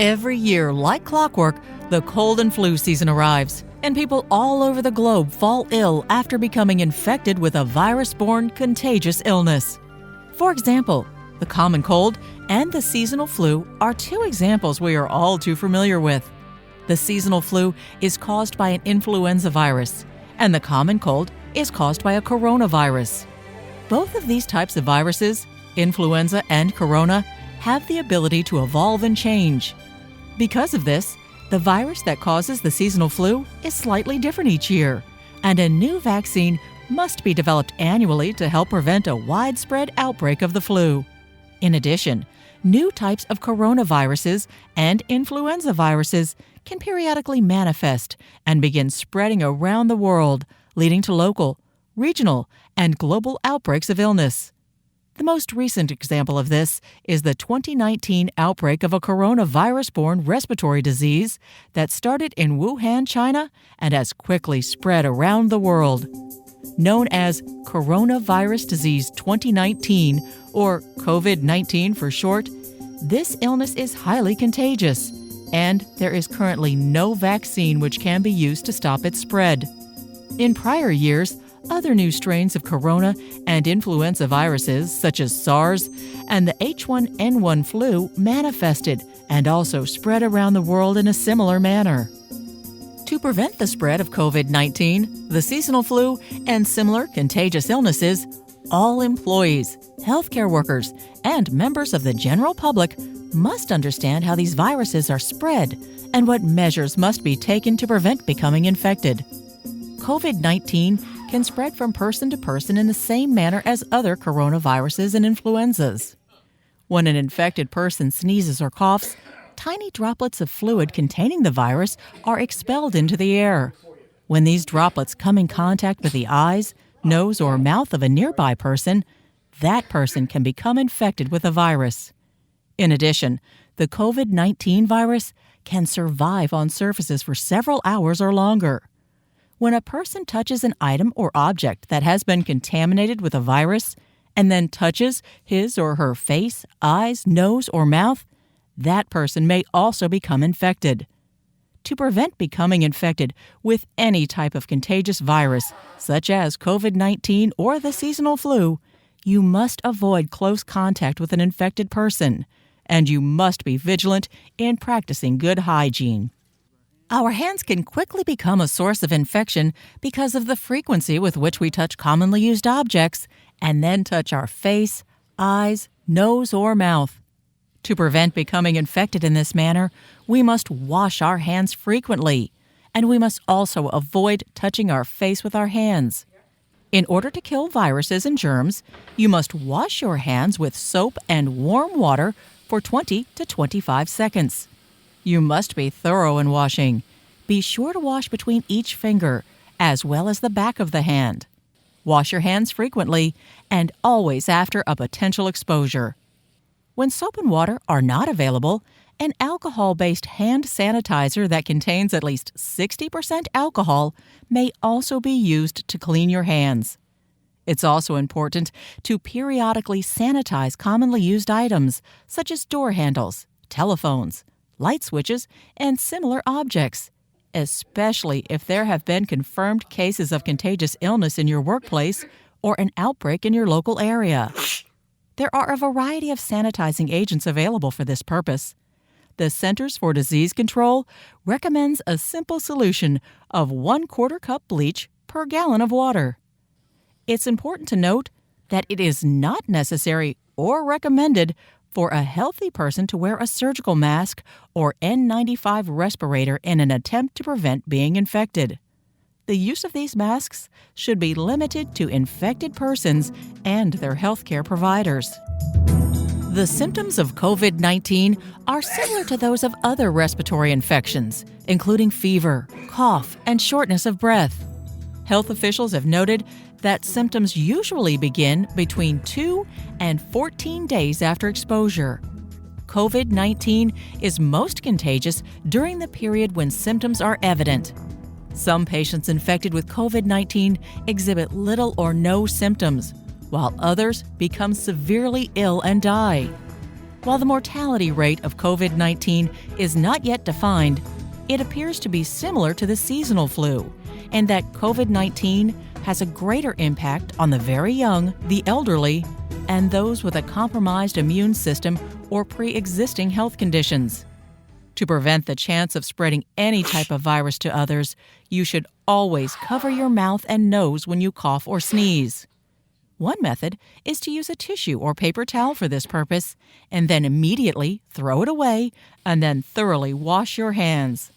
Every year, like clockwork, the cold and flu season arrives, and people all over the globe fall ill after becoming infected with a virus-borne contagious illness. For example, the common cold and the seasonal flu are two examples we are all too familiar with. The seasonal flu is caused by an influenza virus, and the common cold is caused by a coronavirus. Both of these types of viruses, influenza and corona, have the ability to evolve and change. Because of this, the virus that causes the seasonal flu is slightly different each year, and a new vaccine must be developed annually to help prevent a widespread outbreak of the flu. In addition, new types of coronaviruses and influenza viruses can periodically manifest and begin spreading around the world, leading to local, regional, and global outbreaks of illness. The most recent example of this is the 2019 outbreak of a coronavirus-borne respiratory disease that started in Wuhan, China, and has quickly spread around the world. Known as Coronavirus Disease 2019, or COVID-19 for short, this illness is highly contagious, and there is currently no vaccine which can be used to stop its spread. In prior years, other new strains of corona and influenza viruses, such as SARS and the H1N1 flu, manifested and also spread around the world in a similar manner. To prevent the spread of COVID-19, the seasonal flu, and similar contagious illnesses, all employees, healthcare workers, and members of the general public must understand how these viruses are spread and what measures must be taken to prevent becoming infected. COVID-19 can spread from person to person in the same manner as other coronaviruses and influenzas. When an infected person sneezes or coughs, tiny droplets of fluid containing the virus are expelled into the air. When these droplets come in contact with the eyes, nose, or mouth of a nearby person, that person can become infected with the virus. In addition, the COVID-19 virus can survive on surfaces for several hours or longer. When a person touches an item or object that has been contaminated with a virus and then touches his or her face, eyes, nose, or mouth, that person may also become infected. To prevent becoming infected with any type of contagious virus, such as COVID-19 or the seasonal flu, you must avoid close contact with an infected person, and you must be vigilant in practicing good hygiene. Our hands can quickly become a source of infection because of the frequency with which we touch commonly used objects and then touch our face, eyes, nose, or mouth. To prevent becoming infected in this manner, we must wash our hands frequently, and we must also avoid touching our face with our hands. In order to kill viruses and germs, you must wash your hands with soap and warm water for 20 to 25 seconds. You must be thorough in washing. Be sure to wash between each finger, as well as the back of the hand. Wash your hands frequently, and always after a potential exposure. When soap and water are not available, an alcohol-based hand sanitizer that contains at least 60% alcohol may also be used to clean your hands. It's also important to periodically sanitize commonly used items, such as door handles, telephones, light switches, and similar objects, especially if there have been confirmed cases of contagious illness in your workplace or an outbreak in your local area. There are a variety of sanitizing agents available for this purpose. The Centers for Disease Control recommends a simple solution of 1/4 cup bleach per gallon of water. It's important to note that it is not necessary or recommended for a healthy person to wear a surgical mask or N95 respirator in an attempt to prevent being infected. The use of these masks should be limited to infected persons and their healthcare providers. The symptoms of COVID-19 are similar to those of other respiratory infections, including fever, cough, and shortness of breath. Health officials have noted that symptoms usually begin between 2 and 14 days after exposure. COVID-19 is most contagious during the period when symptoms are evident. Some patients infected with COVID-19 exhibit little or no symptoms, while others become severely ill and die. While the mortality rate of COVID-19 is not yet defined, it appears to be similar to the seasonal flu, and that COVID-19 has a greater impact on the very young, the elderly, and those with a compromised immune system or pre-existing health conditions. To prevent the chance of spreading any type of virus to others, you should always cover your mouth and nose when you cough or sneeze. One method is to use a tissue or paper towel for this purpose, and then immediately throw it away and then thoroughly wash your hands.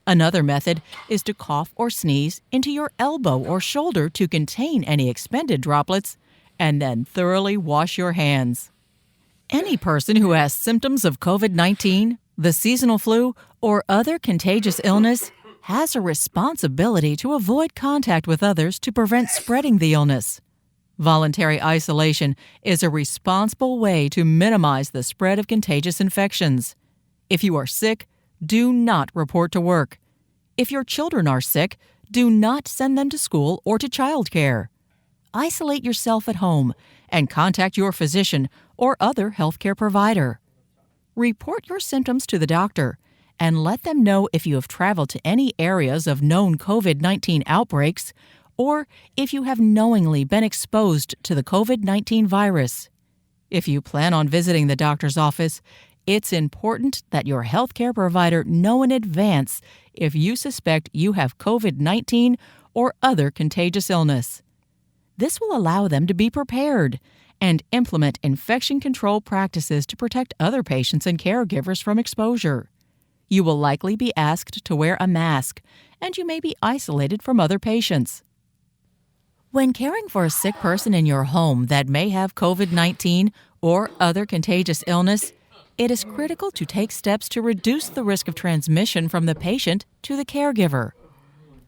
Another method is to cough or sneeze into your elbow or shoulder to contain any expended droplets, and then thoroughly wash your hands. Any person who has symptoms of COVID-19, the seasonal flu, or other contagious illness has a responsibility to avoid contact with others to prevent spreading the illness. Voluntary isolation is a responsible way to minimize the spread of contagious infections. If you are sick, do not report to work. If your children are sick, do not send them to school or to childcare. Isolate yourself at home and contact your physician or other healthcare provider. Report your symptoms to the doctor and let them know if you have traveled to any areas of known COVID-19 outbreaks or if you have knowingly been exposed to the COVID-19 virus. If you plan on visiting the doctor's office, it's important that your healthcare provider know in advance if you suspect you have COVID-19 or other contagious illness. This will allow them to be prepared and implement infection control practices to protect other patients and caregivers from exposure. You will likely be asked to wear a mask, and you may be isolated from other patients. When caring for a sick person in your home that may have COVID-19 or other contagious illness, it is critical to take steps to reduce the risk of transmission from the patient to the caregiver.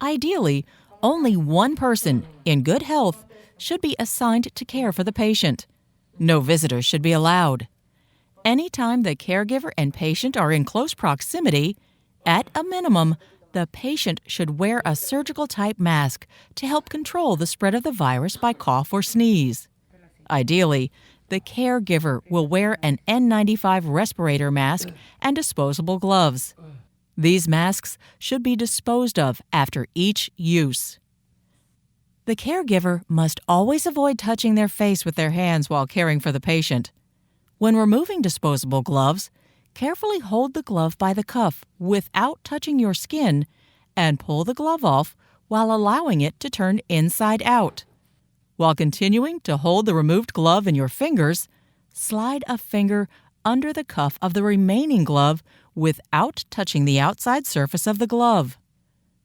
Ideally, only one person in good health should be assigned to care for the patient. No visitors should be allowed. Anytime the caregiver and patient are in close proximity, at a minimum, the patient should wear a surgical-type mask to help control the spread of the virus by cough or sneeze. Ideally, the caregiver will wear an N95 respirator mask and disposable gloves. These masks should be disposed of after each use. The caregiver must always avoid touching their face with their hands while caring for the patient. When removing disposable gloves, carefully hold the glove by the cuff without touching your skin and pull the glove off while allowing it to turn inside out. While continuing to hold the removed glove in your fingers, slide a finger under the cuff of the remaining glove without touching the outside surface of the glove.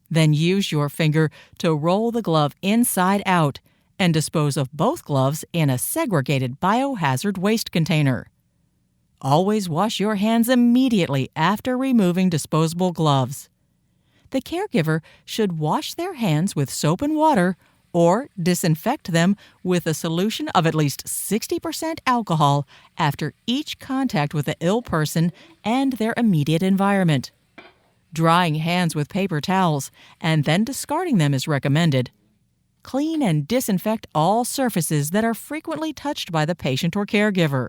Then use your finger to roll the glove inside out and dispose of both gloves in a segregated biohazard waste container. Always wash your hands immediately after removing disposable gloves. The caregiver should wash their hands with soap and water or disinfect them with a solution of at least 60% alcohol after each contact with the ill person and their immediate environment. Drying hands with paper towels and then discarding them is recommended. Clean and disinfect all surfaces that are frequently touched by the patient or caregiver.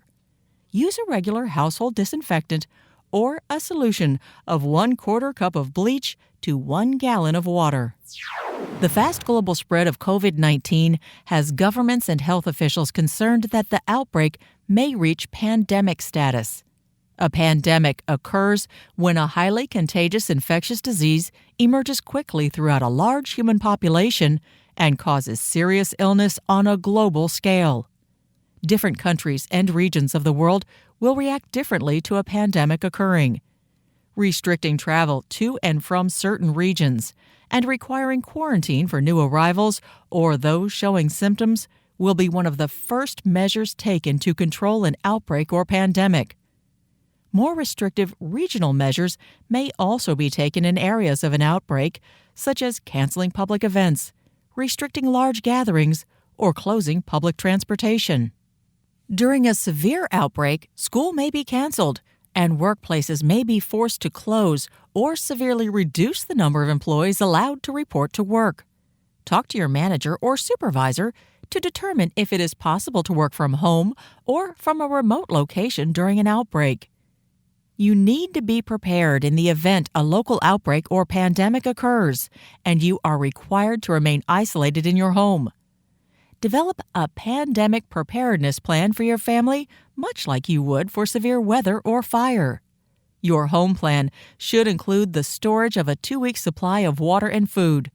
Use a regular household disinfectant or a solution of 1/4 cup of bleach to 1 gallon of water. The fast global spread of COVID-19 has governments and health officials concerned that the outbreak may reach pandemic status. A pandemic occurs when a highly contagious infectious disease emerges quickly throughout a large human population and causes serious illness on a global scale. Different countries and regions of the world will react differently to a pandemic occurring. Restricting travel to and from certain regions and requiring quarantine for new arrivals or those showing symptoms will be one of the first measures taken to control an outbreak or pandemic. More restrictive regional measures may also be taken in areas of an outbreak, such as canceling public events, restricting large gatherings, or closing public transportation. During a severe outbreak, school may be canceled, and workplaces may be forced to close or severely reduce the number of employees allowed to report to work. Talk to your manager or supervisor to determine if it is possible to work from home or from a remote location during an outbreak. You need to be prepared in the event a local outbreak or pandemic occurs, and you are required to remain isolated in your home. Develop a pandemic preparedness plan for your family, much like you would for severe weather or fire. Your home plan should include the storage of a 2-week supply of water and food.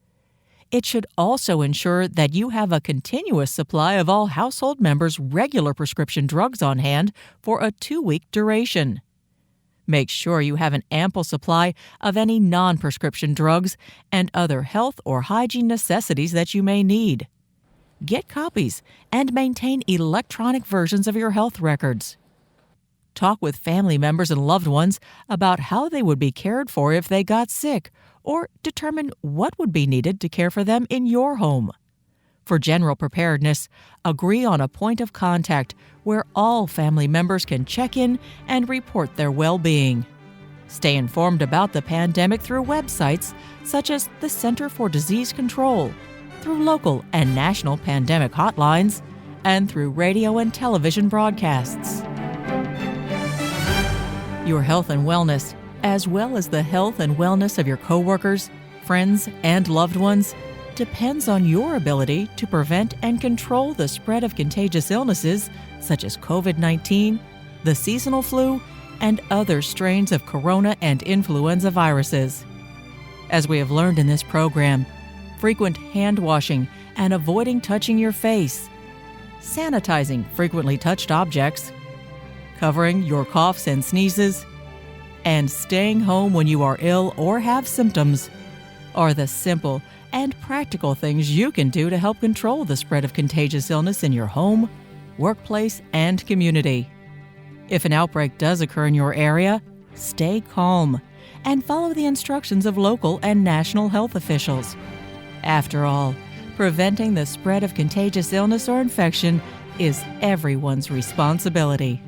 It should also ensure that you have a continuous supply of all household members' regular prescription drugs on hand for a 2-week duration. Make sure you have an ample supply of any non-prescription drugs and other health or hygiene necessities that you may need. Get copies and maintain electronic versions of your health records. Talk with family members and loved ones about how they would be cared for if they got sick, or determine what would be needed to care for them in your home. For general preparedness, agree on a point of contact where all family members can check in and report their well-being. Stay informed about the pandemic through websites such as the Center for Disease Control, through local and national pandemic hotlines, and through radio and television broadcasts. Your health and wellness, as well as the health and wellness of your coworkers, friends, and loved ones, depends on your ability to prevent and control the spread of contagious illnesses such as COVID-19, the seasonal flu, and other strains of corona and influenza viruses. As we have learned in this program, frequent hand washing and avoiding touching your face, sanitizing frequently touched objects, covering your coughs and sneezes, and staying home when you are ill or have symptoms are the simple and practical things you can do to help control the spread of contagious illness in your home, workplace, and community. If an outbreak does occur in your area, stay calm and follow the instructions of local and national health officials. After all, preventing the spread of contagious illness or infection is everyone's responsibility.